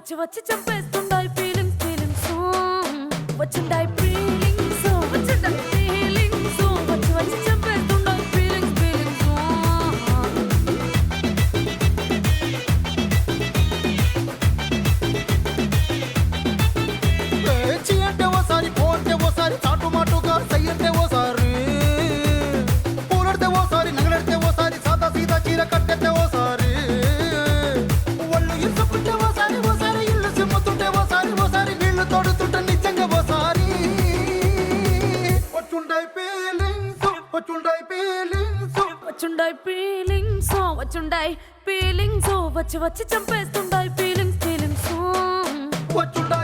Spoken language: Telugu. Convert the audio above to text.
వచ్చి వచ్చి చంపేస్తుండాయి ఫీలింగ్స్ ఫీలింగ్స్ వచ్చిండాయి ఫీలింగ్స్ వచ్చిండాయి ఫీలింగ్స్ వచ్చి వచ్చి చంపేస్తుండాయి ఫీలింగ్స్ ఫీలింగ్స్ చీ అంటే ఓసారి పో అంటే ఓసారి చాటు మాటుగా సై అంటే ఓసారి పూలడితే ఓసారి నగలడితే ఓసారి సాదా సీదా చీర కట్టెత్తే ఓసారి ఒళ్ళు ఇసుకుంటే ఓసారి ఓసారి ఇల్లు సిమ్ముతుంటే ఓసారి ఓసారి నీళ్లు తోడుతుంటే నిజంగా ఓసారి వచ్చుండాయి ఫీలింగ్స్ వచ్చుండాయి ఫీలింగ్స్ వచ్చుండాయి ఫీలింగ్స్ వచ్చుండాయి ఫీలింగ్స్ వచ్చి వచ్చి చంపేస్తుండాయి ఫీలింగ్స్ ఫీలింగ్స్ వచ్చుండాయి